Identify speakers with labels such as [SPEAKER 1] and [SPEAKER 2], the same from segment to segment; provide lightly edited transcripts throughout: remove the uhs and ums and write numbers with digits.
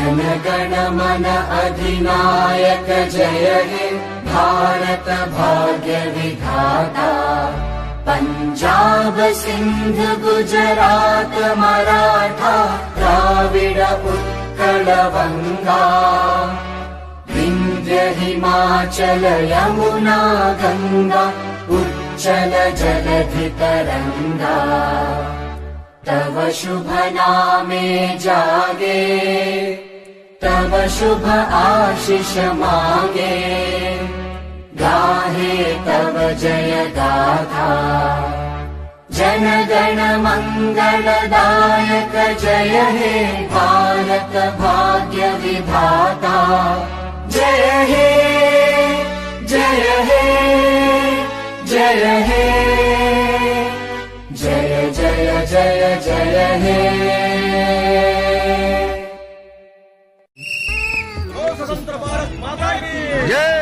[SPEAKER 1] जनगण मन अधिनायक जय हे भारत भाग्य विधाता। पंजाब सिंध गुजरात मराठा द्राविड उत्कल बंगा विंध्य हिमाचल यमुना गंगा उच्चल जलधि तरंगा। तव शुभ नामे जागे तव शुभ आशीष मांगे गाहे तव जय गाथा। जनगण मंगलदायक जय हे भारत भाग्य विधाता। जय हे जय हे जय हे जय जय जय जय हे।
[SPEAKER 2] स्वतंत्र भारत माता की
[SPEAKER 3] जय।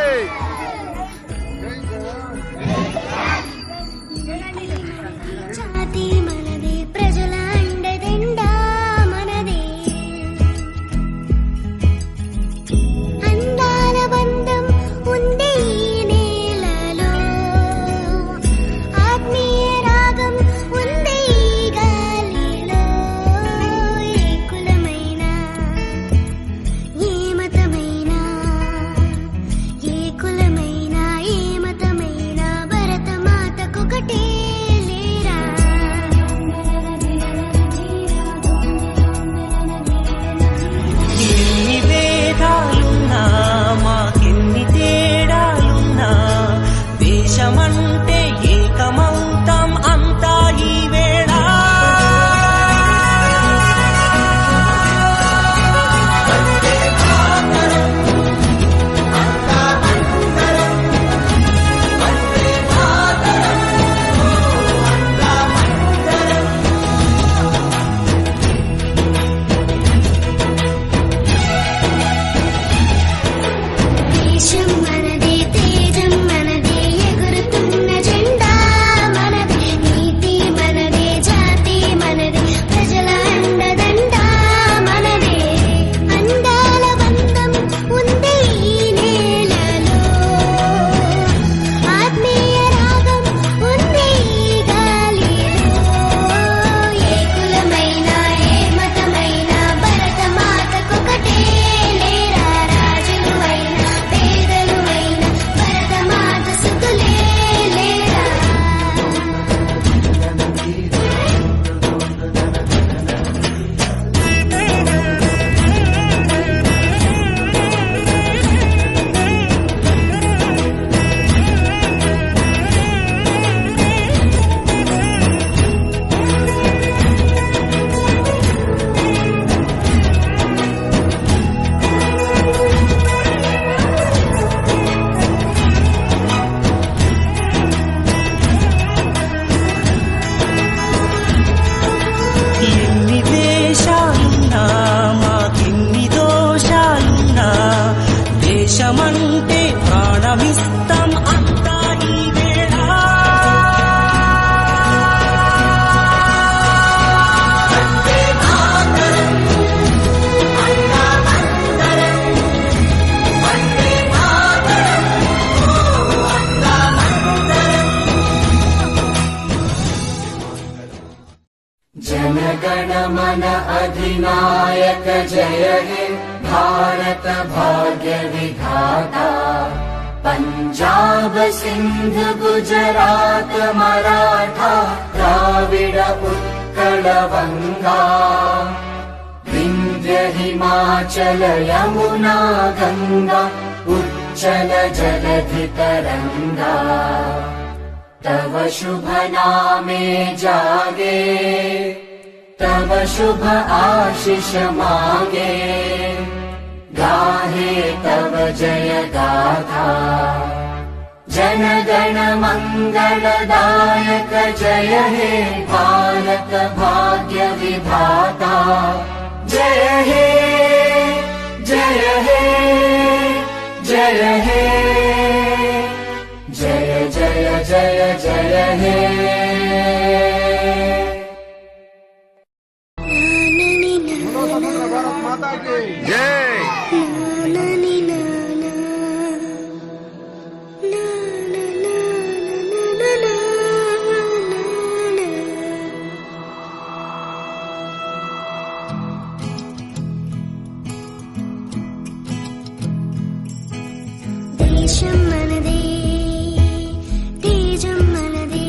[SPEAKER 4] జాతి మనదే ప్రజల అండదండా మనదే అందాల బంధం ఉంది ఈ నేలలో ఆత్మీయ రాగం ఉంది ఈ గాలిలో ఏ కులమైనా ఏ మతమైనా ఏ కులమైనా ఏ మతమైనా భరత మాతకొకటే
[SPEAKER 5] దేశమంటే ఏకమౌతం అంతా ఈ వేళ.
[SPEAKER 4] దేశం మనదే తేజం మనదే ఎగురుతున్న జెండా మనదే నీతి మనదే జాతి మనదే ప్రజల అండదండ మనదే అందాల బంధం ఉంది ఈ నేలలో ఆత్మీయ రాగం ఉంది ఈ గాలిలో ఏ కులమైనా ఏ మతమైనా భరత మాతకొకటే లేరా రాజులు అయినా పేదలు అయినా భరత మాత సుతులే లేరా.
[SPEAKER 5] ఎన్ని దేశాలున్నా మాకెన్ని దోషాలున్నా దేశమంటే ప్రాణమిస్తాం అంతా ఈ వేళ.
[SPEAKER 1] जनगण मन अधिनायक जय हे भारत भाग्य विधाता। पंजाब सिंध गुजरात मराठा द्राविड उत्कल बंगा विंध्य हिमाचल यमुना गंगा उच्चल जलधि तरंगा। तव शुभ नामे जागे तव शुभ आशीष मांगे गाहे तव जय गाथा। जनगण मंगलदायक जय हे भारत भाग्य विधाता। जय हे जय हे जय हे जय जय जय जय हे।
[SPEAKER 4] నానని నా
[SPEAKER 2] स्वतंत्र भारत माता की
[SPEAKER 3] जय
[SPEAKER 4] నాని నానా నా నా నా నా నా దేశం మనదే తేజం మనదే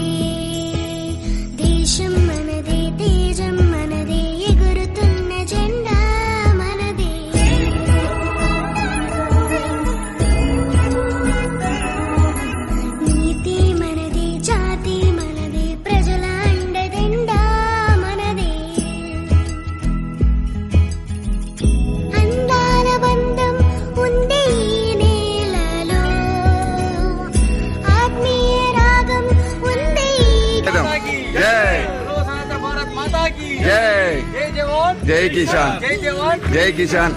[SPEAKER 4] దేశం మనదే తేజం మనదే ఎగురుతున్న జెండా మనదే నీతి మనదే జాతి మనదే ప్రజల అండదండా మనదే అందాల బంధం ఉంది ఈ నేలలో ఆత్మీయ రాగం ఉంది
[SPEAKER 3] जय
[SPEAKER 2] स्वतंत्र भारत माता की
[SPEAKER 3] जय
[SPEAKER 2] जय जवान
[SPEAKER 3] जय किसान
[SPEAKER 2] जय जवान
[SPEAKER 3] जय किसान